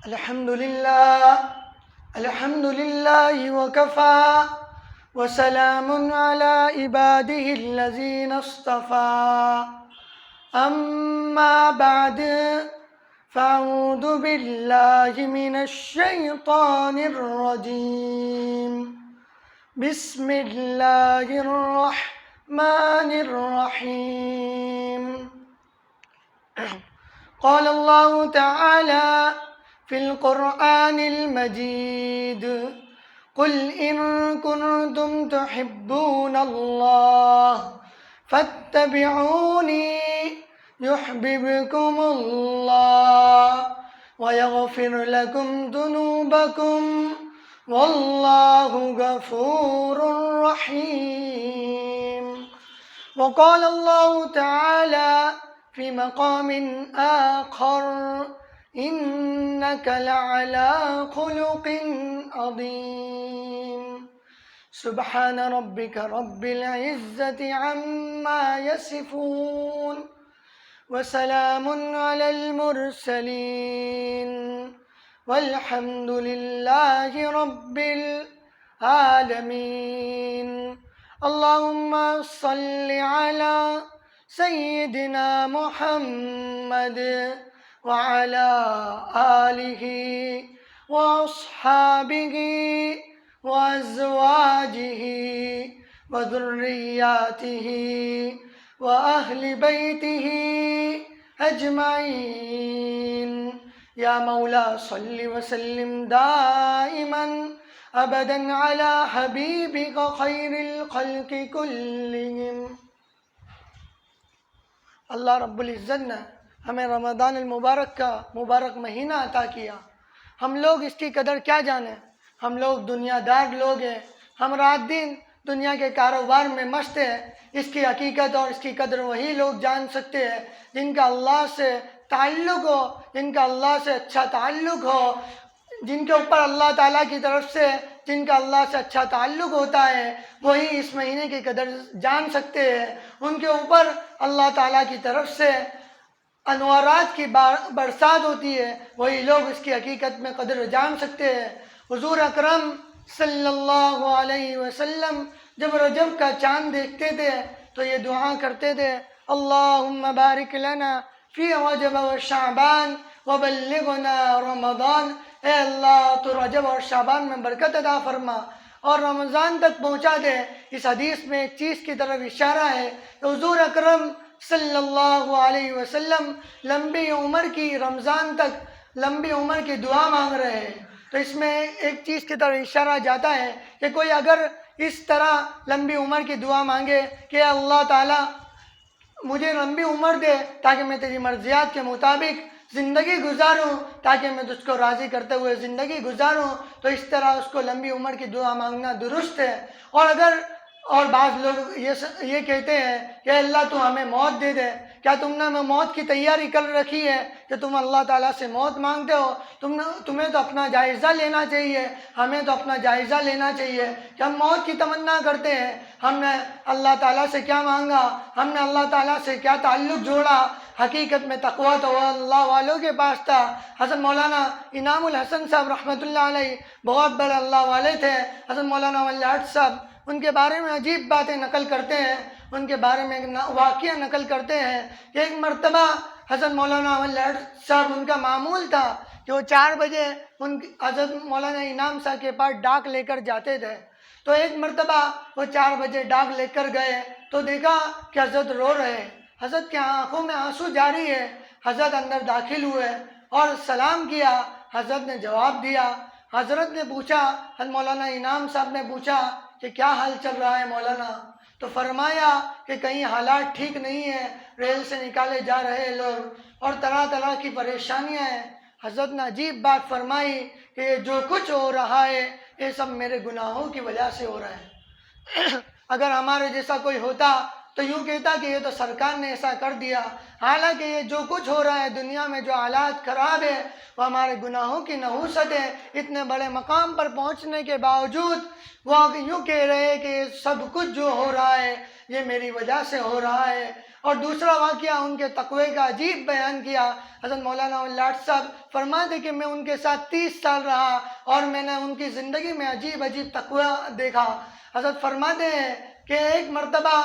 الحمد لله وكفى وسلام على عباده الذين اصطفى أما بعد فأعوذ بالله من الشيطان الرجيم بسم الله الرحمن الرحيم قال الله تعالى في القرآن المجيد قل إن كنتم تحبون الله فاتبعوني يحببكم الله ويغفر لكم ذنوبكم والله غفور رحيم. وقال الله تعالى في مقام آخر إنك لعلى خلق عظيم. سبحان ربك رب العزة عما يصفون وسلام على المرسلين والحمد لله رب العالمين. اللهم صل على سيدنا محمد وعلى آله وأصحابه وأزواجه وذرياته وأهل بيته أجمعين. يا مولا صل وسلم دائما أبدا على حبيبك خير الخلق كلهم. اللہ رب العزت نے ہمیں رمضان المبارک کا مبارک مہینہ عطا کیا. ہم لوگ اس کی قدر کیا جانیں. ہم لوگ دنیا دار لوگ ہیں. ہم رات دن دنیا کے کاروبار میں مست ہیں. اس کی حقیقت اور اس کی قدر وہی لوگ جان سکتے ہیں جن کا اللہ سے تعلق ہو، جن کا اللہ سے اچھا تعلق ہو، جن کے اوپر اللہ تعالیٰ کی طرف سے جن کا اللہ سے اچھا تعلق ہوتا ہے وہی اس مہینے کی قدر جان سکتے ہیں. ان کے اوپر اللہ تعالیٰ کی طرف سے انوارات کی برسات ہوتی ہے، وہی لوگ اس کی حقیقت میں قدر جان سکتے ہیں. حضور اکرم صلی اللہ علیہ وسلم جب رجب کا چاند دیکھتے تھے تو یہ دعا کرتے تھے، اللہم بارک لنا فی رجب و شعبان وبلغنا رمضان. اے اللہ تو رجب اور شعبان میں برکت عطا فرما اور رمضان تک پہنچا دے. اس حدیث میں ایک چیز کی طرف اشارہ ہے کہ حضور اکرم صلی اللہ علیہ وسلم لمبی عمر کی رمضان تک لمبی عمر کی دعا مانگ رہے ہیں. تو اس میں ایک چیز کی طرف اشارہ جاتا ہے کہ کوئی اگر اس طرح لمبی عمر کی دعا مانگے کہ اللہ تعالیٰ مجھے لمبی عمر دے تاکہ میں تیری مرضیات کے مطابق زندگی گزاروں، تاکہ میں تجھ کو راضی کرتے ہوئے زندگی گزاروں، تو اس طرح اس کو لمبی عمر کی دعا مانگنا درست ہے. اور بعض لوگ یہ کہتے ہیں کہ اللہ تو ہمیں موت دے دے. کیا تم نے موت کی تیاری کر رکھی ہے کہ تم اللہ تعالیٰ سے موت مانگتے ہو؟ تمہیں تو اپنا جائزہ لینا چاہیے، ہمیں تو اپنا جائزہ لینا چاہیے کہ ہم موت کی تمنا کرتے ہیں. ہم نے اللہ تعالیٰ سے کیا مانگا؟ ہم نے اللہ تعالیٰ سے کیا تعلق جوڑا؟ حقیقت میں تقویٰ تو اللہ والوں کے پاس تھا. حضرت مولانا انعام الحسن صاحب رحمۃ اللہ علیہ بہت بڑے اللہ والے تھے. حضرت مولانا ولی احد صاحب ان کے بارے میں عجیب باتیں نقل کرتے ہیں. ان کے بارے میں ایک واقعہ نقل کرتے ہیں کہ ایک مرتبہ حضرت مولانا ولی احد صاحب ان کا معمول تھا کہ وہ 4 بجے حضرت مولانا انعام صاحب کے پاس ڈاک لے کر جاتے تھے. تو ایک مرتبہ وہ 4 بجے ڈاک لے کر گئے تو دیکھا کہ حضرت رو رہے ہیں. حضرت کی آنکھوں میں آنسو جاری ہے. حضرت اندر داخل ہوئے اور سلام کیا. حضرت نے جواب دیا. حضرت نے پوچھا، حضرت مولانا انعام صاحب نے پوچھا کہ کیا حال چل رہا ہے مولانا؟ تو فرمایا کہ کہیں حالات ٹھیک نہیں ہیں، ریل سے نکالے جا رہے لوگ اور طرح طرح کی پریشانیاں ہیں. حضرت نے عجیب بات فرمائی کہ یہ جو کچھ ہو رہا ہے یہ سب میرے گناہوں کی وجہ سے ہو رہا ہے. اگر ہمارے جیسا کوئی ہوتا تو یوں کہتا کہ یہ تو سرکار نے ایسا کر دیا، حالانکہ یہ جو کچھ ہو رہا ہے دنیا میں، جو حالات خراب ہے، وہ ہمارے گناہوں کی نحوست ہے۔ اتنے بڑے مقام پر پہنچنے کے باوجود وہ یوں کہہ رہے ہیں کہ یہ سب کچھ جو ہو رہا ہے یہ میری وجہ سے ہو رہا ہے۔ اور دوسرا واقعہ ان کے تقوی کا عجیب بیان کیا۔ حضرت مولانا لاٹ صاحب فرماتے کہ میں ان کے ساتھ 30 سال رہا اور میں نے ان کی زندگی میں عجیب عجیب تقوی دیکھا۔ حضرت فرماتے ہیں کہ ایک مرتبہ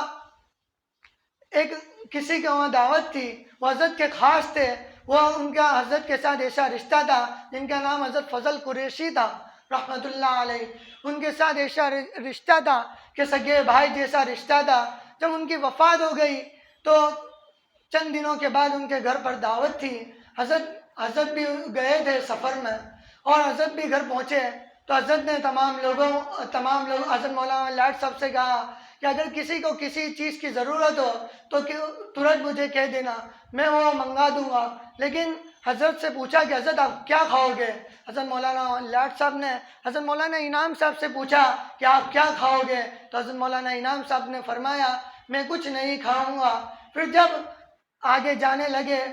کسی کے وہاں دعوت تھی، وہ حضرت کے خاص تھے، وہ ان کا حضرت کے ساتھ ایسا رشتہ تھا جن کا نام حضرت فضل قریشی تھا رحمۃ اللہ علیہ۔ ان کے ساتھ ایسا رشتہ تھا کہ سگے بھائی جیسا رشتہ تھا۔ جب ان کی وفات ہو گئی تو چند دنوں کے بعد ان کے گھر پر دعوت تھی۔ حضرت بھی گئے تھے سفر میں اور حضرت بھی گھر پہنچے تو حضرت نے تمام لوگوں حضرت مولانا لاٹ صاحب سے کہا کہ اگر کسی کو کسی چیز کی ضرورت ہو تو ترنت مجھے کہہ دینا، میں وہ منگا دوں گا۔ لیکن حضرت سے پوچھا کہ حضرت آپ کیا کھاؤ گے؟ حضرت مولانا لاٹ صاحب نے حضرت مولانا انعام صاحب سے پوچھا کہ آپ کیا کھاؤ گے؟ تو حضرت مولانا انعام صاحب نے فرمایا میں کچھ نہیں کھاؤں گا۔ پھر جب آگے جانے لگے،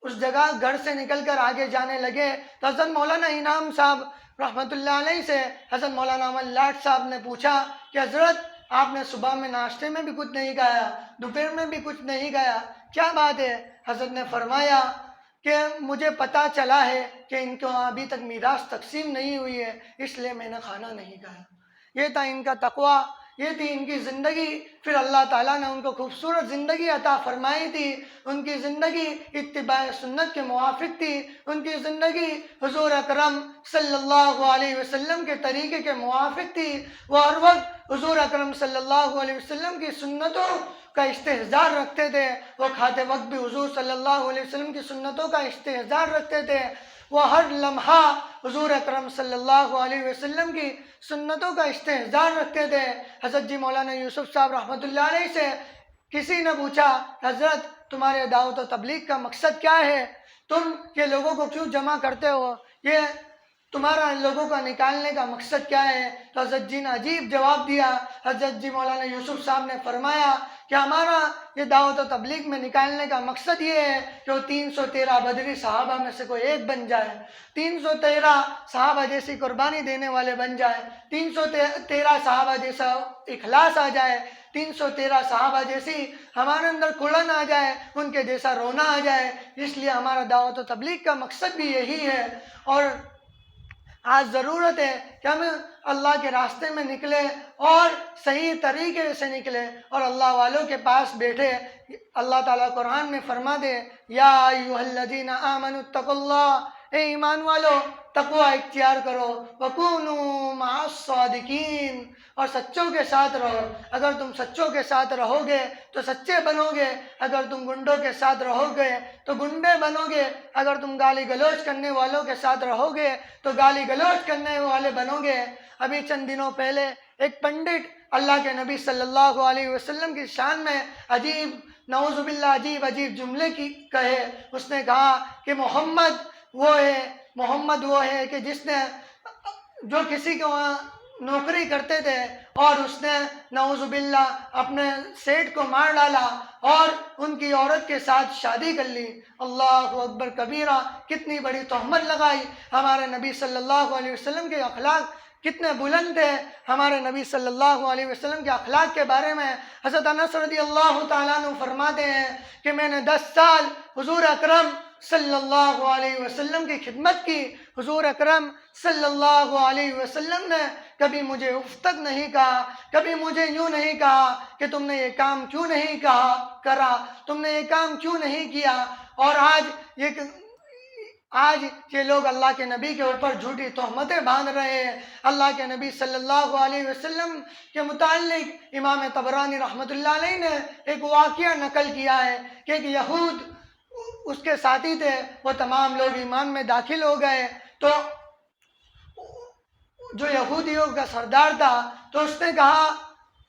اس جگہ گھر سے نکل کر آگے جانے لگے تو حضرت مولانا انعام صاحب رحمۃ اللہ علیہ سے حضرت مولانا لاٹ صاحب نے پوچھا کہ حضرت آپ نے صبح میں ناشتے میں بھی کچھ نہیں کھایا، دوپہر میں بھی کچھ نہیں کھایا، کیا بات ہے؟ حضرت نے فرمایا کہ مجھے پتہ چلا ہے کہ ان کو ابھی تک میراث تقسیم نہیں ہوئی ہے، اس لیے میں نے کھانا نہیں کھایا۔ یہ تھا ان کا تقویٰ، یہ تھی ان کی زندگی۔ پھر اللہ تعالیٰ نے ان کو خوبصورت زندگی عطا فرمائی تھی۔ ان کی زندگی اتباع سنت کے موافق تھی، ان کی زندگی حضور اکرم صلی اللہ علیہ وسلم کے طریقے کے موافق تھی۔ وہ ہر وقت حضور اکرم صلی اللہ علیہ وسلم کی سنتوں کا استحضار رکھتے تھے، وہ کھاتے وقت بھی حضور صلی اللہ علیہ وسلم کی سنتوں کا استحضار رکھتے تھے، وہ ہر لمحہ حضور اکرم صلی اللہ علیہ وسلم کی سنتوں کا استحضار رکھتے تھے۔ حضرت جی مولانا یوسف صاحب رحمۃ اللہ علیہ سے کسی نے پوچھا حضرت تمہارے دعوت و تبلیغ کا مقصد کیا ہے؟ تم یہ لوگوں کو کیوں جمع کرتے ہو؟ یہ تمہارا لوگوں کا نکالنے کا مقصد کیا ہے؟ تو حضرت جی نے عجیب جواب دیا۔ حضرت جی مولانا یوسف صاحب نے فرمایا کہ ہمارا یہ دعوت و تبلیغ میں نکالنے کا مقصد یہ ہے کہ وہ 313 بدری صحابہ میں سے کوئی ایک بن جائے، 313 صحابہ جیسی قربانی دینے والے بن جائے، 313 صحابہ جیسا اخلاص آ جائے، 313 صحابہ جیسی ہمارے اندر کڑن آ جائے، ان کے جیسا رونا آ جائے۔ اس لیے ہمارا دعوت و تبلیغ کا مقصد بھی یہی ہے۔ اور آج ضرورت ہے کہ ہم اللہ کے راستے میں نکلے اور صحیح طریقے سے نکلے اور اللہ والوں کے پاس بیٹھے۔ اللہ تعالیٰ قرآن میں فرما دے یا ایھا الذین آمنوا اتقوا اللہ، اے ایمان والو تقوی اختیار کرو، وکونوا مع الصادقین، اور سچوں کے ساتھ رہو۔ اگر تم سچوں کے ساتھ رہو گے تو سچے بنو گے، اگر تم گنڈوں کے ساتھ رہو گے تو گنڈے بنو گے، اگر تم گالی گلوچ کرنے والوں کے ساتھ رہو گے تو گالی گلوچ کرنے والے بنو گے۔ ابھی چند دنوں پہلے ایک پنڈت اللہ کے نبی صلی اللہ علیہ وسلم کی شان میں عجیب نعوذ باللہ عجیب جملے کی کہے۔ اس نے کہا کہ محمد وہ ہے کہ جس نے جو کسی کو نوکری کرتے تھے اور اس نے نعوذ باللہ اپنے سیٹ کو مار ڈالا اور ان کی عورت کے ساتھ شادی کر لی۔ اللہ اکبر کبیرہ، کتنی بڑی تہمت لگائی۔ ہمارے نبی صلی اللہ علیہ وسلم کے اخلاق کتنے بلند تھے۔ ہمارے نبی صلی اللہ علیہ وسلم کے اخلاق کے بارے میں حضرت انس رضی اللہ تعالیٰ عنہ فرماتے ہیں کہ میں نے 10 سال حضور اکرم صلی اللہ علیہ وسلم کی خدمت کی۔ حضور اکرم صلی اللہ علیہ وسلم نے کبھی مجھے اف تک نہیں کہا، کبھی مجھے یوں نہیں کہا کہ تم نے یہ کام کیوں نہیں کرا، تم نے یہ کام کیوں نہیں کیا۔ اور آج یہ لوگ اللہ کے نبی کے اوپر جھوٹی تہمتیں باندھ رہے ہیں۔ اللہ کے نبی صلی اللہ علیہ وسلم کے متعلق امام طبرانی رحمۃ اللہ علیہ نے ایک واقعہ نقل کیا ہے کہ ایک یہود اس کے ساتھی تھے، وہ تمام لوگ ایمان میں داخل ہو گئے تو جو یہودیوں کا سردار تھا تو اس نے کہا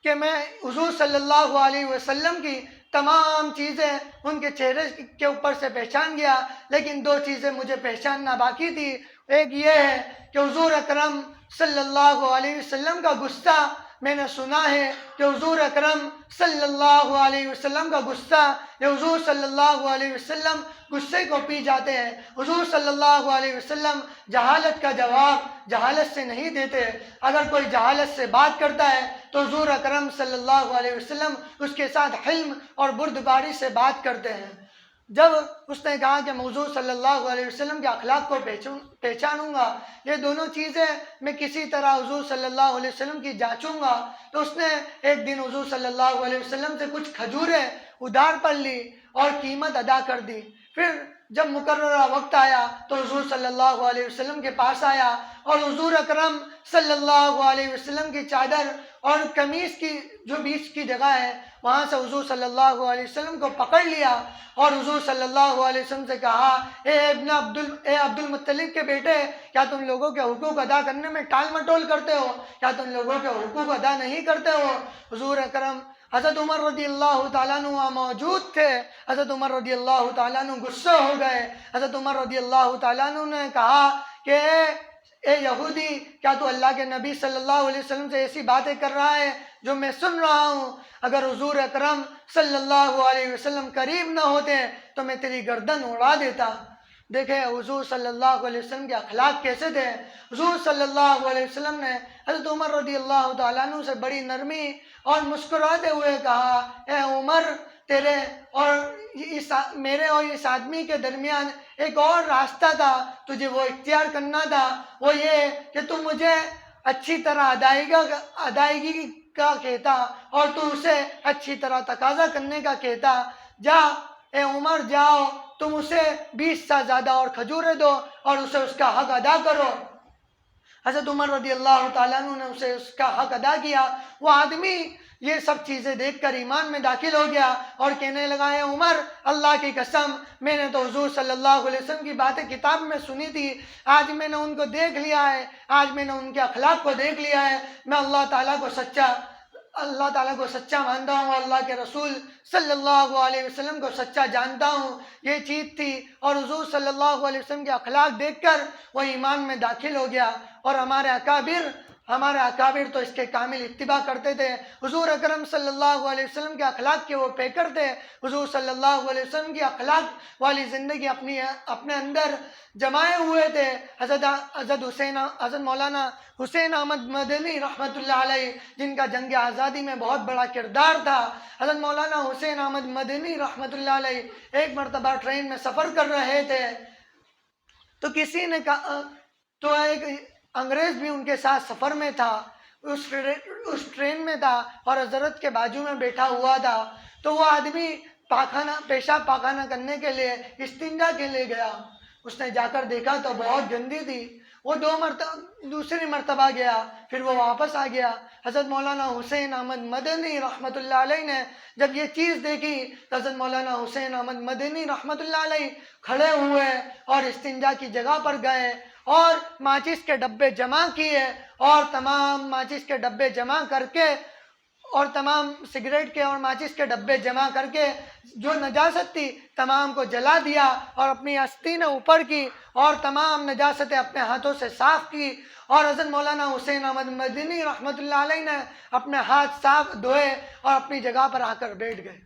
کہ میں حضور صلی اللہ علیہ وسلم کی تمام چیزیں ان کے چہرے کے اوپر سے پہچان گیا، لیکن 2 چیزیں مجھے پہچاننا باقی تھی۔ ایک یہ ہے کہ حضور اکرم صلی اللہ علیہ وسلم کا غصہ میں نے سنا ہے کہ حضور اکرم صلی اللہ علیہ وسلم کا غصہ، یا حضور صلی اللہ علیہ وسلم غصے کو پی جاتے ہیں۔ حضور صلی اللہ علیہ وسلم جہالت کا جواب جہالت سے نہیں دیتے۔ اگر کوئی جہالت سے بات کرتا ہے تو حضور اکرم صلی اللہ علیہ وسلم اس کے ساتھ حلم اور بردباری سے بات کرتے ہیں۔ جب اس نے کہا کہ میں حضور صلی اللہ علیہ وسلم کے اخلاق کو پہچانوں گا، یہ دونوں چیزیں میں کسی طرح حضور صلی اللہ علیہ وسلم کی جانچوں گا، تو اس نے ایک دن حضور صلی اللہ علیہ وسلم سے کچھ کھجوریں ادھار پر لی اور قیمت ادا کر دی۔ پھر جب مقررہ وقت آیا تو حضور صلی اللہ علیہ وسلم کے پاس آیا اور حضور اکرم صلی اللہ علیہ وسلم کی چادر اور قمیص کی جو بیچ کی جگہ ہے وہاں سے حضور صلی اللہ علیہ وسلم کو پکڑ لیا اور حضور صلی اللہ علیہ وسلم سے کہا، اے عبد المطلب کے بیٹے، کیا تم لوگوں کے حقوق ادا کرنے میں ٹال مٹول کرتے ہو؟ کیا تم لوگوں کے حقوق ادا نہیں کرتے ہو؟ حضور اکرم حضرت عمر رضی اللہ تعالیٰ عنہ وہاں موجود تھے۔ حضرت عمر رضی اللہ تعالیٰ عنہ غصہ ہو گئے۔ حضرت عمر رضی اللہ تعالیٰ عنہ نے کہا کہ اے یہودی، کیا تو اللہ کے نبی صلی اللہ علیہ وسلم سے ایسی باتیں کر رہا ہے جو میں سن رہا ہوں؟ اگر حضور اکرم صلی اللہ علیہ وسلم قریب نہ ہوتے تو میں تیری گردن اڑا دیتا۔ دیکھیں حضور صلی اللہ علیہ وسلم کے اخلاق کیسے تھے۔ حضور صلی اللہ علیہ وسلم نے حضرت عمر رضی اللہ تعالیٰ عنہ سے بڑی نرمی اور مسکراتے ہوئے کہا، اے عمر، تیرے اور میرے اور اس آدمی کے درمیان ایک اور راستہ تھا، تجھے وہ اختیار کرنا تھا، وہ یہ کہ تم مجھے اچھی طرح ادائیگی کا کہتا اور تو اسے اچھی طرح تقاضا کرنے کا کہتا۔ جا اے عمر، جاؤ، تم اسے 20 سے زیادہ اور کھجوریں دو اور اسے اس کا حق ادا کرو۔ حضرت عمر رضی اللہ تعالیٰ عنہ نے اسے اس کا حق ادا کیا۔ وہ آدمی یہ سب چیزیں دیکھ کر ایمان میں داخل ہو گیا اور کہنے لگا، اے عمر، اللہ کی قسم، میں نے تو حضور صلی اللہ علیہ وسلم کی باتیں کتاب میں سنی تھی، آج میں نے ان کو دیکھ لیا ہے، آج میں نے ان کے اخلاق کو دیکھ لیا ہے، میں اللہ تعالیٰ کو سچا مانتا ہوں، اللہ کے رسول صلی اللہ علیہ وسلم کو سچا جانتا ہوں۔ یہ چیز تھی، اور حضور صلی اللہ علیہ وسلم کے اخلاق دیکھ کر وہ ایمان میں داخل ہو گیا۔ اور ہمارے اکابر تو اس کے کامل اتباع کرتے تھے۔ حضور اکرم صلی اللہ علیہ وسلم کے اخلاق کے وہ پیکر تھے۔ حضور صلی اللہ علیہ وسلم کی اخلاق والی زندگی اپنے اندر جمائے ہوئے تھے۔ حضرت مولانا حسین احمد مدنی رحمۃ اللہ علیہ، جن کا جنگ آزادی میں بہت بڑا کردار تھا، حضرت مولانا حسین احمد مدنی رحمۃ اللہ علیہ ایک مرتبہ ٹرین میں سفر کر رہے تھے تو کسی نے کہا، تو ایک انگریز بھی ان کے ساتھ سفر میں تھا، اس ٹرین میں تھا اور حضرت کے بازو میں بیٹھا ہوا تھا۔ تو وہ آدمی پیشاب پاخانہ کرنے کے لیے استنجا کے لیے گیا۔ اس نے جا کر دیکھا تو بہت گندی تھی۔ وہ دوسری مرتبہ گیا، پھر وہ واپس آ گیا۔ حضرت مولانا حسین احمد مدنی رحمۃ اللہ علیہ نے جب یہ چیز دیکھی تو حضرت مولانا حسین احمد مدنی رحمۃ اللہ علیہ کھڑے ہوئے اور استنجا کی جگہ پر گئے اور ماچس کے ڈبے جمع کیے اور تمام ماچس کے ڈبے جمع کر کے اور تمام سگریٹ کے اور ماچس کے ڈبے جمع کر کے جو نجاست تھی تمام کو جلا دیا اور اپنی آستینیں اوپر کی اور تمام نجاستیں اپنے ہاتھوں سے صاف کی، اور حضرت مولانا حسین احمد مدنی رحمۃ اللہ علیہ نے اپنے ہاتھ صاف دھوئے اور اپنی جگہ پر آ کر بیٹھ گئے۔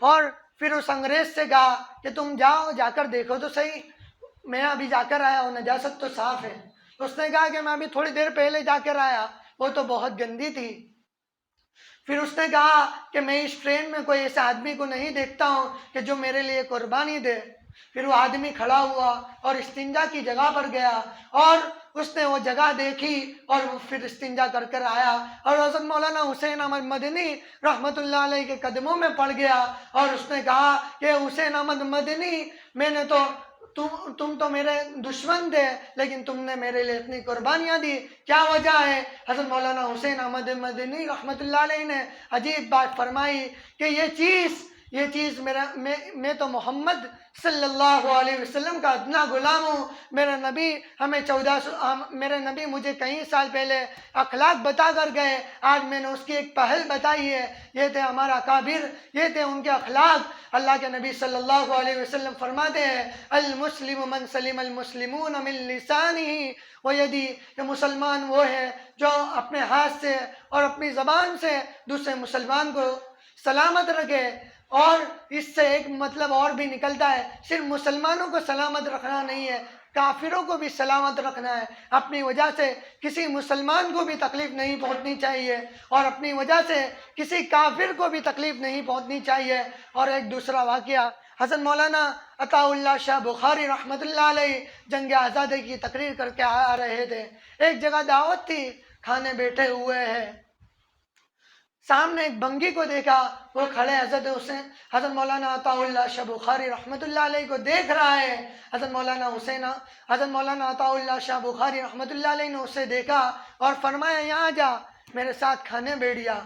اور پھر اس انگریز سے کہا کہ تم جاؤ، جا کر دیکھو تو صحیح، میں ابھی جا کر آیا ہوں، نجاست تو صاف ہے۔ اس نے کہا کہ میں ابھی تھوڑی دیر پہلے جا کر آیا، وہ تو بہت گندی تھی۔ پھر اس نے کہا کہ میں اس ٹرین میں کوئی ایسے آدمی کو نہیں دیکھتا ہوں کہ جو میرے لیے قربانی دے۔ پھر وہ آدمی کھڑا ہوا اور استنجا کی جگہ پر گیا اور اس نے وہ جگہ دیکھی اور وہ پھر استنجا کر کر آیا اور حضرت مولانا حسین احمد مدنی رحمۃ اللہ علیہ کے قدموں میں پڑ گیا اور اس نے کہا کہ حسین احمد مدنی، میں نے تو تم تو میرے دشمن تھے لیکن تم نے میرے لیے اتنی قربانیاں دی، کیا وجہ ہے؟ حضرت مولانا حسین احمد مدنی رحمۃ اللہ علیہ نے عجیب بات فرمائی کہ یہ چیز یہ چیز میں تو محمد صلی اللہ علیہ وسلم کا ادنا غلام ہوں. میرا نبی ہمیں میرے نبی مجھے کئی سال پہلے اخلاق بتا کر گئے. آج میں نے اس کی ایک پہل بتائی ہے. یہ تھے ہمارا اکابر، یہ تھے ان کے اخلاق. اللہ کے نبی صلی اللہ علیہ وسلم فرماتے ہیں المسلم من سلم المسلمون من لسانہ ویدہ، کہ مسلمان وہ ہے جو اپنے ہاتھ سے اور اپنی زبان سے دوسرے مسلمان کو سلامت رکھے. اور اس سے ایک مطلب اور بھی نکلتا ہے، صرف مسلمانوں کو سلامت رکھنا نہیں ہے، کافروں کو بھی سلامت رکھنا ہے. اپنی وجہ سے کسی مسلمان کو بھی تکلیف نہیں پہنچنی چاہیے اور اپنی وجہ سے کسی کافر کو بھی تکلیف نہیں پہنچنی چاہیے. اور ایک دوسرا واقعہ، حضرت مولانا عطا اللہ شاہ بخاری رحمۃ اللہ علیہ جنگ آزادی کی تقریر کر کے آ رہے تھے. ایک جگہ دعوت تھی، کھانے بیٹھے ہوئے ہیں، سامنے ایک بنگی کو دیکھا، وہ کھڑے حضرت مولانا عطا اللہ شاہ بخاری رحمۃ اللہ علیہ کو دیکھ رہا ہے. حضرت مولانا عطا اللہ شاہ بخاری رحمۃ اللہ علیہ نے اسے دیکھا اور فرمایا یہاں جا، میرے ساتھ کھانے بیٹھ جا.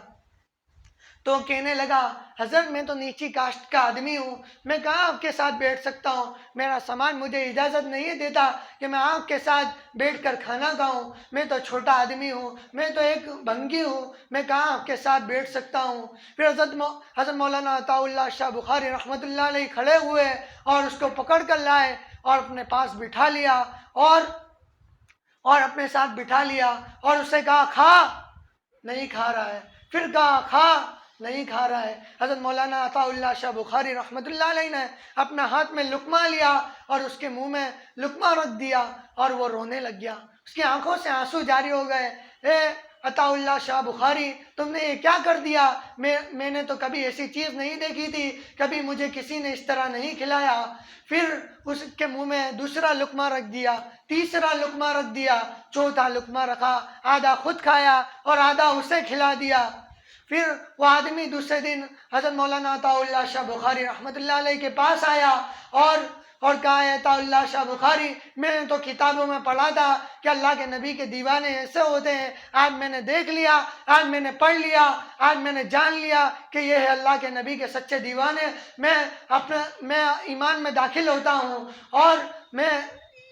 تو کہنے لگا حضرت میں تو نیچی کاسٹ کا آدمی ہوں، میں کہاں آپ کے ساتھ بیٹھ سکتا ہوں، میرا سامان مجھے اجازت نہیں دیتا کہ میں آپ کے ساتھ بیٹھ کر کھانا کھاؤں، میں تو چھوٹا آدمی ہوں، میں تو ایک بھنگی ہوں، میں کہاں آپ کے ساتھ بیٹھ سکتا ہوں. پھر حضرت مولانا عطا اللہ شاہ بخاری رحمۃ اللہ علیہ کھڑے ہوئے اور اس کو پکڑ کر لائے اور اپنے پاس بٹھا لیا اور اپنے ساتھ بٹھا لیا اور اسے کہا کھا، نہیں کھا رہا ہے. پھر کہا کھا، نہیں کھا رہا ہے. حضرت مولانا عطا اللہ شاہ بخاری رحمۃ اللہ علیہ نے اپنا ہاتھ میں لقمہ لیا اور اس کے منہ میں لقمہ رکھ دیا اور وہ رونے لگ گیا. اس کی آنکھوں سے آنسو جاری ہو گئے. اے عطا اللہ شاہ بخاری، تم نے یہ کیا کر دیا؟ میں نے تو کبھی ایسی چیز نہیں دیکھی تھی، کبھی مجھے کسی نے اس طرح نہیں کھلایا. پھر اس کے منہ میں دوسرا لقمہ رکھ دیا، تیسرا لقمہ رکھ دیا، چوتھا لقمہ رکھا، آدھا خود کھایا اور آدھا اسے کھلا دیا. پھر وہ آدمی دوسرے دن حضرت مولانا عطا اللہ شاہ بخاری رحمۃ اللہ علیہ کے پاس آیا اور کہا ہے عطا اللہ شاہ بخاری، میں نے تو کتابوں میں پڑھا تھا کہ اللہ کے نبی کے دیوانے ایسے ہوتے ہیں، آج میں نے دیکھ لیا، آج میں نے پڑھ لیا، آج میں نے جان لیا کہ یہ ہے اللہ کے نبی کے سچے دیوانے. میں ایمان میں داخل ہوتا ہوں اور میں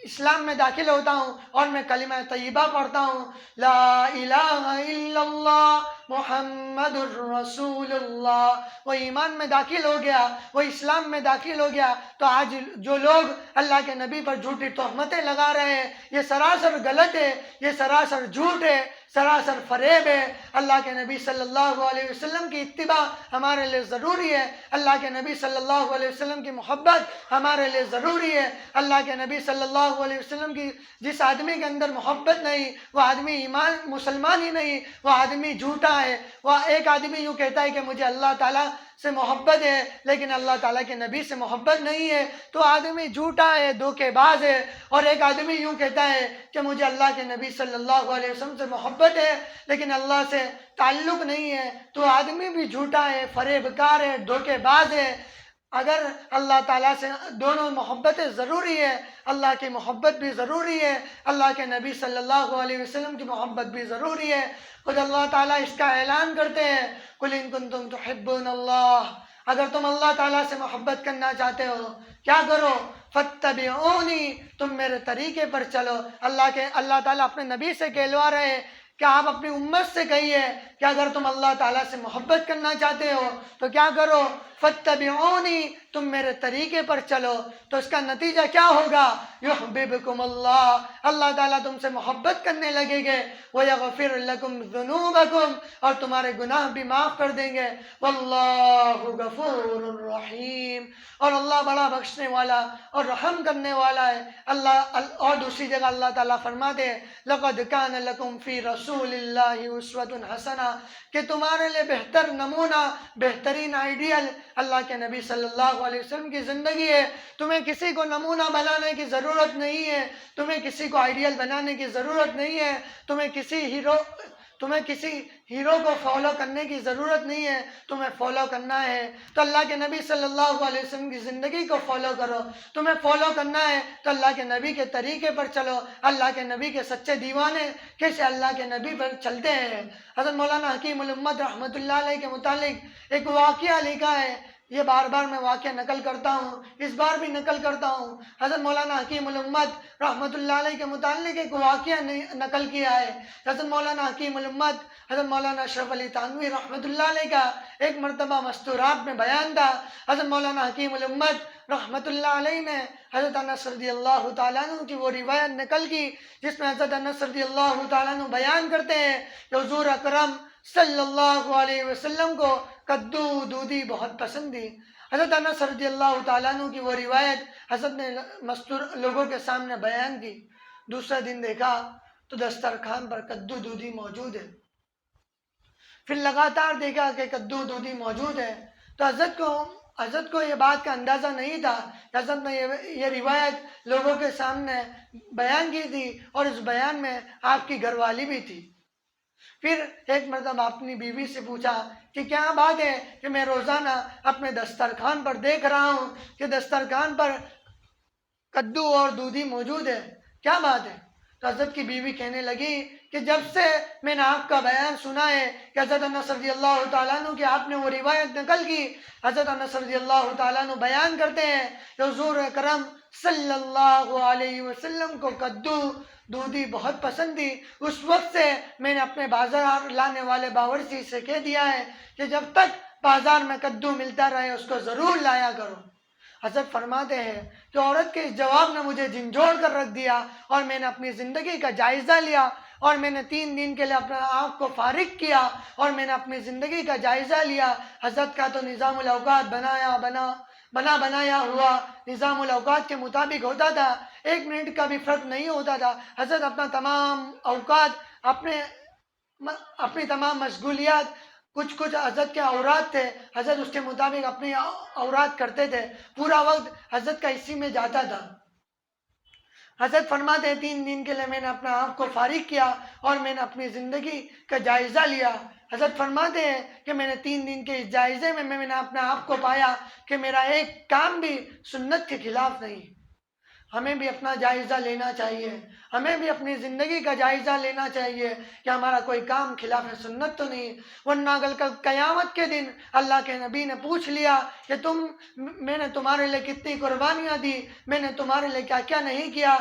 اسلام میں داخل ہوتا ہوں اور میں کلمہ طیبہ پڑھتا ہوں، لا الہ الا اللہ محمد الرسول اللہ. وہ ایمان میں داخل ہو گیا، وہ اسلام میں داخل ہو گیا. تو آج جو لوگ اللہ کے نبی پر جھوٹی تہمتیں لگا رہے ہیں، یہ سراسر غلط ہے، یہ سراسر جھوٹ ہے، سراسر فریب ہے. اللہ کے نبی صلی اللہ علیہ وسلم کی اتباع ہمارے لیے ضروری ہے، اللہ کے نبی صلی اللہ علیہ وسلم کی محبت ہمارے لیے ضروری ہے. اللہ کے نبی صلی اللہ علیہ وسلم کی جس آدمی کے اندر محبت نہیں، وہ آدمی مسلمان ہی نہیں، وہ آدمی جھوٹا ہے. وہ ایک آدمی یوں کہتا ہے کہ مجھے اللہ تعالیٰ سے محبت ہے لیکن اللہ تعالیٰ کے نبی سے محبت نہیں ہے، تو آدمی جھوٹا ہے، دھوکے باز ہے. اور ایک آدمی یوں کہتا ہے کہ مجھے اللہ کے نبی صلی اللہ علیہ وسلم سے محبت ہے لیکن اللہ سے تعلق نہیں ہے، تو آدمی بھی جھوٹا ہے، فریب کار ہے، دھوکے باز ہے. اگر اللہ تعالیٰ سے دونوں محبتیں ضروری ہے، اللہ کی محبت بھی ضروری ہے، اللہ کے نبی صلی اللہ علیہ وسلم کی محبت بھی ضروری ہے. خود اللہ تعالیٰ اس کا اعلان کرتے ہیں قُلْ إِن كُنتُمْ تُحِبُّونَ اللَّهَ، اگر تم اللہ تعالیٰ سے محبت کرنا چاہتے ہو کیا کرو؟ فَاتَّبِعُونِي، تم میرے طریقے پر چلو. اللہ تعالیٰ اپنے نبی سے کہلوا رہے ہیں کہ آپ اپنی امت سے کہیے کہ اگر تم اللہ تعالیٰ سے محبت کرنا چاہتے ہو تو کیا کرو؟ فَاتَّبِعُونِي، تم میرے طریقے پر چلو. تو اس کا نتیجہ کیا ہوگا؟ یحببکم اللہ، اللہ تعالیٰ تم سے محبت کرنے لگے گے. وَيَغْفِرْ لَكُمْ ذُنُوبَكُمْ، اور تمہارے گناہ بھی معاف کر دیں گے. وَاللَّهُ غَفُورٌ رَحِيمٌ، اور اللہ بڑا بخشنے والا اور رحم کرنے والا ہے. اور دوسری جگہ اللہ تعالیٰ فرماتے ہیں لَقَدْ كَانَ لَكُمْ فِي رَسُولِ اللَّهِ أُسْوَةٌ حَسَنَةٌ، کہ تمہارے لیے بہتر نمونہ، بہترین آئیڈیل اللہ کے نبی صلی اللہ علیہ وسلم کی زندگی ہے. تمہیں کسی کو نمونہ بنانے کی ضرورت نہیں ہے، تمہیں کسی کو آئیڈیل بنانے کی ضرورت نہیں ہے، تمہیں کسی ہیرو کو فالو کرنے کی ضرورت نہیں ہے. تمہیں فالو کرنا ہے تو اللہ کے نبی صلی اللہ علیہ وسلم کی زندگی کو فالو کرو. تمہیں فالو کرنا ہے تو اللہ کے نبی کے طریقے پر چلو. اللہ کے نبی کے سچے دیوانے کیسے اللہ کے نبی پر چلتے ہیں. حضرت مولانا حکیم الامت رحمۃ اللہ علیہ کے متعلق ایک واقعہ لکھا ہے یہ بار بار میں واقعہ نقل کرتا ہوں، اس بار بھی نقل کرتا ہوں۔ حضرت مولانا حکیم الامت رحمۃ اللہ علیہ کے متعلق ایک واقعہ نقل کیا ہے۔ حضرت مولانا حکیم الامت حضرت مولانا اشرف علی تھانوی رحمۃ اللہ علیہ کا ایک مرتبہ مستورات میں بیان تھا۔ حضرت مولانا حکیم الامت رحمۃ اللہ علیہ نے حضرت انس رضی اللہ تعالیٰ عنہ کی وہ روایت نقل کی جس میں حضرت انس رضی اللہ تعالیٰ عنہ بیان کرتے ہیں کہ حضور اکرم صلی اللہ علیہ وسلم کو کدو دودھی بہت پسند تھی۔ حضرت انس رضی اللہ تعالیٰ عنہ کی وہ روایت حضرت نے مستور لوگوں کے سامنے بیان کی۔ دوسرا دن دیکھا تو دسترخوان پر کدو دودھی موجود ہے، پھر لگاتار دیکھا کہ کدو دودھی موجود ہے، تو حضرت کو یہ بات کا اندازہ نہیں تھا۔ حضرت نے یہ روایت لوگوں کے سامنے بیان کی تھی اور اس بیان میں آپ کی گھر والی بھی تھی۔ پھر ایک مرتبہ اپنی بیوی سے پوچھا کہ کیا بات ہے کہ میں روزانہ اپنے دسترخوان پر دیکھ رہا ہوں کہ دسترخوان پر کدو اور دودھی موجود ہے، کیا بات ہے؟ تو حضرت کی بیوی کہنے لگی کہ جب سے میں نے آپ کا بیان سنا ہے کہ حضرت انس رضی اللہ تعالیٰ عنہ کہ آپ نے وہ روایت نقل کی، حضرت انس رضی اللہ تعالیٰ عنہ بیان کرتے ہیں کہ حضور اکرم صلی اللہ علیہ وسلم کو کدو دودھی بہت پسند تھی۔ اس وقت سے میں نے اپنے بازار لانے والے باورچی سے کہہ دیا ہے کہ جب تک بازار میں کدو ملتا رہے اس کو ضرور لایا کرو۔ حضرت فرماتے ہیں کہ عورت کے اس جواب نے مجھے جھنجھوڑ کر رکھ دیا اور میں نے اپنی زندگی کا جائزہ لیا اور میں نے 3 دن کے لیے اپنے آپ کو فارغ کیا اور میں نے اپنی زندگی کا جائزہ لیا۔ حضرت کا تو نظام الاوقات بنایا ہوا نظام الاوقات کے مطابق ہوتا تھا، 1 منٹ کا بھی فرق نہیں ہوتا تھا۔ حضرت اپنا تمام اوقات اپنی تمام مشغولیات کچھ حضرت کے اوراد تھے، حضرت اس کے مطابق اپنی اوراد کرتے تھے، پورا وقت حضرت کا اسی میں جاتا تھا۔ حضرت فرماتے ہیں 3 دن کے لیے میں نے اپنا آپ کو فارغ کیا اور میں نے اپنی زندگی کا جائزہ لیا۔ حضرت فرماتے ہیں کہ میں نے 3 دن کے اس جائزے میں نے اپنا آپ کو پایا کہ میرا ایک کام بھی سنت کے خلاف نہیں۔ ہمیں بھی اپنا جائزہ لینا چاہیے، ہمیں بھی اپنی زندگی کا جائزہ لینا چاہیے کہ ہمارا کوئی کام خلاف سنت تو نہیں، ورنہ کل قیامت کے دن اللہ کے نبی نے پوچھ لیا کہ میں نے تمہارے لیے کتنی قربانیاں دی، میں نے تمہارے لیے کیا کیا نہیں کیا،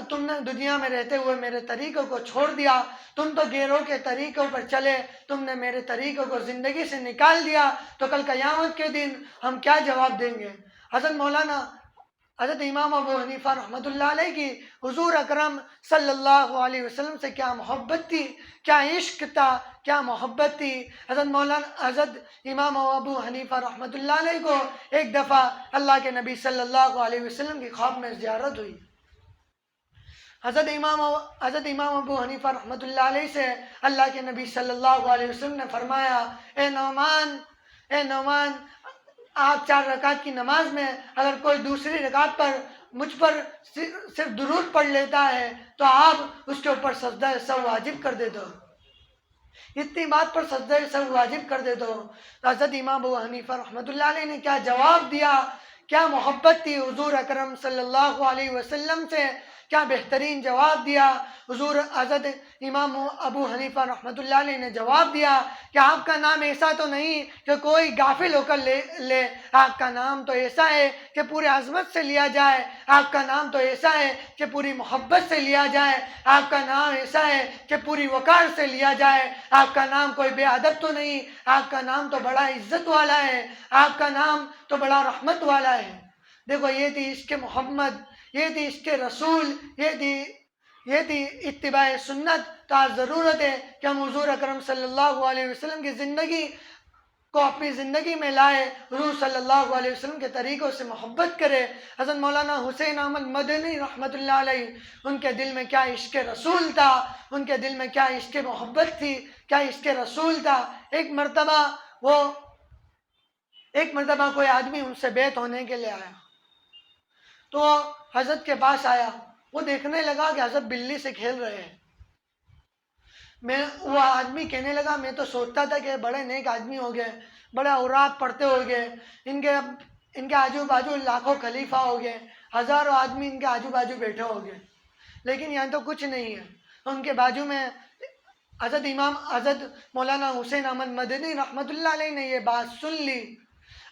تم نے دنیا میں رہتے ہوئے میرے طریقوں کو چھوڑ دیا، تم تو غیروں کے طریقوں پر چلے، تم نے میرے طریقوں کو زندگی سے نکال دیا، تو کل قیامت کے دن ہم کیا جواب دیں گے؟ حضرت امام ابو حنیفہ رحمۃ اللہ علیہ کی حضور اکرم صلی اللہ علیہ وسلم سے کیا محبت تھی، کیا عشق تھا، کیا محبت تھی۔ حضرت امام ابو حنیفہ رحمۃ اللہ علیہ کو ایک دفعہ اللہ کے نبی صلی اللہ علیہ وسلم کی خواب میں زیارت ہوئی۔ حضرت امام ابو حنیفہ رحمۃ اللہ علیہ سے اللہ کے نبی صلی اللہ علیہ وسلم نے فرمایا، اے نعمان، آپ 4 رکعت کی نماز میں اگر کوئی دوسری رکعت پر مجھ پر صرف درود پڑھ لیتا ہے تو آپ اس کے اوپر سجدہ سہو واجب کر دے دو، اتنی بات پر سجدہ سہو واجب کر دے دو۔ حضرت امام ابو حنیفہ رحمۃ اللہ علیہ نے کیا جواب دیا، کیا محبت تھی حضور اکرم صلی اللہ علیہ وسلم سے، کیا بہترین جواب دیا۔ حضرت امام ابو حنیفہ رحمۃ اللہ علیہ نے جواب دیا کہ آپ کا نام ایسا تو نہیں کہ کوئی غافل ہو کر لے، آپ کا نام تو ایسا ہے کہ پورے عظمت سے لیا جائے، آپ کا نام تو ایسا ہے کہ پوری محبت سے لیا جائے، آپ کا نام ایسا ہے کہ پوری وقار سے لیا جائے، آپ کا نام کوئی بے ادب تو نہیں، آپ کا نام تو بڑا عزت والا ہے، آپ کا نام تو بڑا رحمت والا ہے۔ دیکھو یہ تھی عشق محمد، یہ تھی عشق رسول، یہ تھی اتباع سنت۔ تو آج ضرورت ہے کہ ہم حضور اکرم صلی اللہ علیہ وسلم کی زندگی کو اپنی زندگی میں لائے، حضور صلی اللہ علیہ وسلم کے طریقوں سے محبت کرے۔ حضرت مولانا حسین احمد مدنی رحمۃ اللہ علیہ، ان کے دل میں کیا عشق رسول تھا، ان کے دل میں کیا عشق محبت تھی، کیا عشق رسول تھا۔ ایک مرتبہ کوئی آدمی ان سے بیعت ہونے کے لیے آیا تو حضرت کے پاس آیا، وہ دیکھنے لگا کہ حضرت بلی سے کھیل رہے ہیں۔ وہ آدمی کہنے لگا میں تو سوچتا تھا کہ بڑے نیک آدمی ہو گئے، بڑے اوراد پڑھتے ہو گئے، ان کے آجو باجو لاکھوں خلیفہ ہو گئے، ہزاروں آدمی ان کے آجو باجو بیٹھے ہو گئے، لیکن یہاں تو کچھ نہیں ہے۔ ان کے باجو میں حضرت مولانا حسین احمد مدنی رحمۃ اللہ علیہ نے یہ بات سن لی۔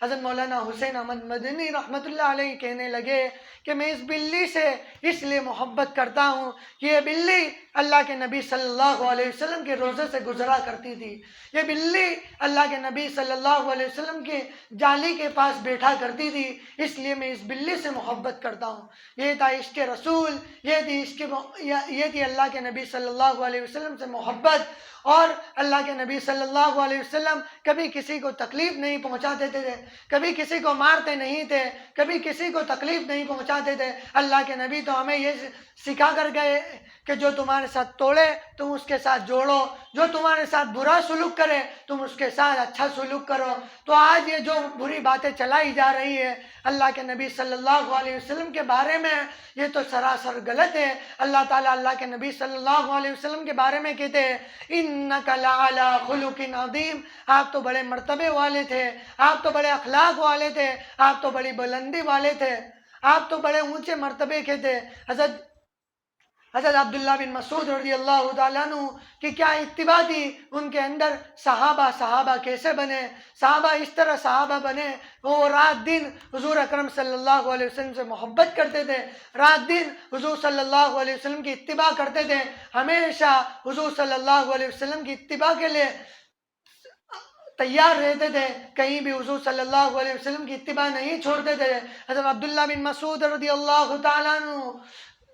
حضرت مولانا حسین احمد مدنی رحمۃ اللہ علیہ کہنے لگے کہ میں اس بلی سے اس لیے محبت کرتا ہوں کہ یہ بلی اللہ کے نبی صلی اللہ علیہ وسلم کے روزے سے گزرا کرتی تھی، یہ بلی اللہ کے نبی صلی اللہ علیہ وسلم کے جالی کے پاس بیٹھا کرتی تھی، اس لیے میں اس بلی سے محبت کرتا ہوں۔ یہ تھا عشق رسول، یہ تھی اللہ کے نبی صلی اللہ علیہ وسلم سے محبت۔ اور اللہ کے نبی صلی اللہ علیہ وسلم کبھی کسی کو تکلیف نہیں پہنچاتے تھے، کبھی کسی کو مارتے نہیں تھے، کبھی کسی کو تکلیف نہیں پہنچاتے تھے۔ اللہ کے نبی تو ہمیں یہ سکھا کر گئے کہ جو تمہارے ساتھ توڑے تم اس کے ساتھ جوڑو، جو تمہارے ساتھ برا سلوک کرے تم اس کے ساتھ اچھا سلوک کرو۔ تو آج یہ جو بری باتیں چلائی جا رہی ہے اللہ کے نبی صلی اللہ علیہ وسلم کے بارے میں، یہ تو سراسر غلط ہے۔ اللہ تعالیٰ اللہ کے نبی صلی اللہ علیہ وسلم کے بارے میں کہتے ہیں اِنَّكَ لَعَلَىٰ خُلُقٍ عَظِيمٍ، آپ تو بڑے مرتبے والے تھے، آپ تو بڑے اخلاق والے تھے، آپ تو بڑی بلندی والے تھے، آپ تو بڑے اونچے مرتبے کے تھے۔ حضرت عبداللہ بن مسعود رضی اللہ تعالیٰ عنہ کی کیا اتباع تھی ان کے اندر۔ صحابہ کیسے بنے، صحابہ اس طرح صحابہ بنے، وہ رات دن حضور اکرم صلی اللہ علیہ وسلم سے محبت کرتے تھے، رات دن حضور صلی اللہ علیہ وسلم کی اتباع کرتے تھے، ہمیشہ حضور صلی اللہ علیہ وسلم کی اتباع کے لیے تیار رہتے تھے، کہیں بھی حضور صلی اللہ علیہ وسلم کی اتباع نہیں چھوڑتے تھے۔ حضرت عبداللہ بن مسعود رضی اللہ تعالیٰ عنہ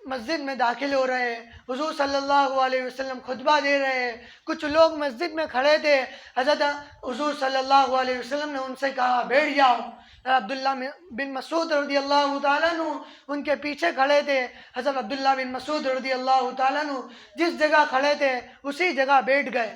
مسجد میں داخل ہو رہے، حضور صلی اللہ علیہ وسلم خطبہ دے رہے، کچھ لوگ مسجد میں کھڑے تھے، حضرت حضور صلی اللہ علیہ وسلم نے ان سے کہا بیٹھ جاؤ۔ عبداللہ بن مسعود رضی اللہ تعالیٰ عنہ ان کے پیچھے کھڑے تھے، حضرت عبداللہ بن مسعود رضی اللہ تعالیٰ عنہ جس جگہ کھڑے تھے اسی جگہ بیٹھ گئے۔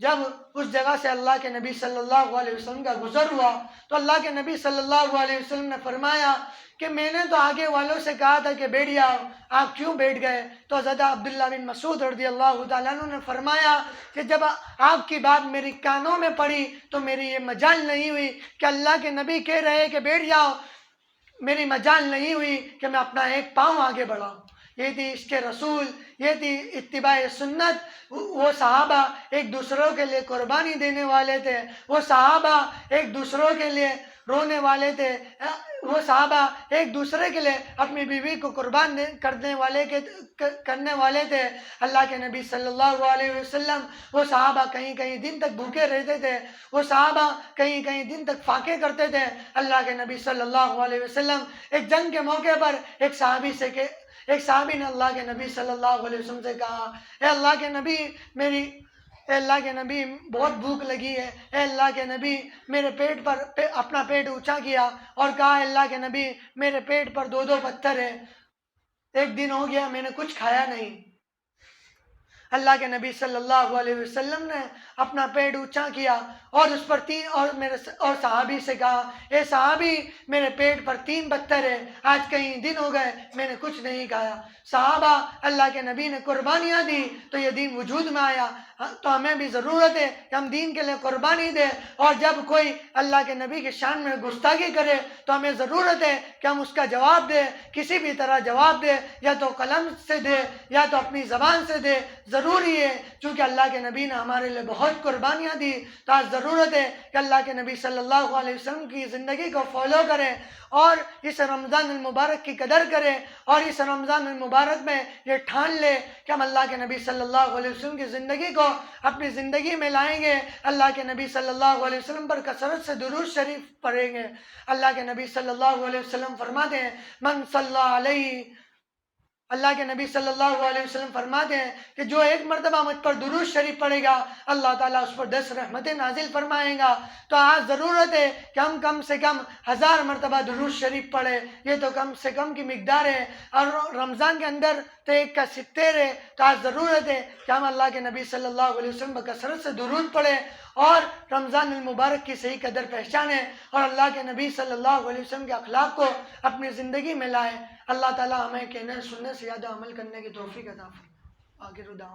جب اس جگہ سے اللہ کے نبی صلی اللہ علیہ وسلم کا گزر ہوا تو اللہ کے نبی صلی اللہ علیہ وسلم نے فرمایا کہ میں نے تو آگے والوں سے کہا تھا کہ بیٹھ جاؤ، آپ کیوں بیٹھ گئے؟ تو حضرت عبداللہ بن مسعود رضی اللہ تعالیٰ عنہ نے فرمایا کہ جب آپ کی بات میری کانوں میں پڑی تو میری یہ مجال نہیں ہوئی کہ اللہ کے نبی کہہ رہے کہ بیٹھ جاؤ، میری مجال نہیں ہوئی کہ میں اپنا ایک پاؤں آگے بڑھاؤں۔ یہ تھی عشق رسول، یہ تھی اتباع سنت۔ وہ صحابہ ایک دوسروں کے لیے قربانی دینے والے تھے، وہ صحابہ ایک دوسروں کے لیے رونے والے تھے، وہ صحابہ ایک دوسرے کے لیے اپنی بیوی کو قربان کرنے والے تھے۔ اللہ کے نبی صلی اللہ علیہ وسلم وہ صحابہ کہیں دن تک بھوکے رہتے تھے، وہ صحابہ کہیں دن تک فاقے کرتے تھے۔ اللہ کے نبی صلی اللہ علیہ وسلم ایک جنگ کے موقع پر ایک صحابی نے اللہ کے نبی صلی اللہ علیہ وسلم سے کہا اے اللہ کے نبی بہت بھوک لگی ہے، اے اللہ کے نبی میرے پیٹ پر اپنا پیٹ اونچا کیا اور کہا اے اللہ کے نبی میرے پیٹ پر 2 پتھر ہے، ایک دن ہو گیا میں نے کچھ کھایا نہیں۔ اللہ کے نبی صلی اللہ علیہ وسلم نے اپنا پیٹ اونچا کیا اور اس پر اور صحابی سے کہا اے صحابی میرے پیٹ پر 3 پتھر ہے، آج کئی دن ہو گئے میں نے کچھ نہیں کھایا۔ صحابہ اللہ کے نبی نے قربانیاں دی تو یہ دین وجود میں آیا، تو ہمیں بھی ضرورت ہے کہ ہم دین کے لیے قربانی دیں، اور جب کوئی اللہ کے نبی کی شان میں گستاخی کرے تو ہمیں ضرورت ہے کہ ہم اس کا جواب دیں، کسی بھی طرح جواب دیں، یا تو قلم سے دے یا تو اپنی زبان سے دے، ضروری ہے چونکہ اللہ کے نبی نے ہمارے لیے بہت قربانیاں دی۔ تو آج ضرورت ہے کہ اللہ کے نبی صلی اللہ علیہ وسلم کی زندگی کو فالو کریں اور اس رمضان المبارک کی قدر کریں، اور اس رمضان المبارک میں یہ ٹھان لے کہ ہم اللہ کے نبی صلی اللہ علیہ وسلم کی زندگی کو اپنی زندگی میں لائیں گے، اللہ کے نبی صلی اللہ علیہ وسلم پر کثرت سے درود شریف پڑھیں گے۔ اللہ کے نبی صلی اللہ علیہ وسلم فرماتے ہیں من صلی علیہ، اللہ کے نبی صلی اللہ علیہ وسلم فرماتے ہیں کہ جو ایک مرتبہ مجھ پر درود شریف پڑھے گا اللہ تعالیٰ اس پر 10 رحمتیں نازل فرمائیں گا۔ تو آج ضرورت ہے کہ ہم کم سے کم 1000 مرتبہ درود شریف پڑھیں، یہ تو کم سے کم کی مقدار ہے، اور رمضان کے اندر تو 1 کا 70 ہے۔ تو آج ضرورت ہے کہ ہم اللہ کے نبی صلی اللہ علیہ وسلم پر کثرت سے درود پڑھیں اور رمضان المبارک کی صحیح قدر پہچانیں اور اللہ کے نبی صلی اللہ علیہ وسلم کے اخلاق کو اپنی زندگی میں لائیں۔ اللہ تعالیٰ ہمیں کہنے سننے سے زیادہ عمل کرنے کی توفیق عطا فرمائے۔ آخر دعوانا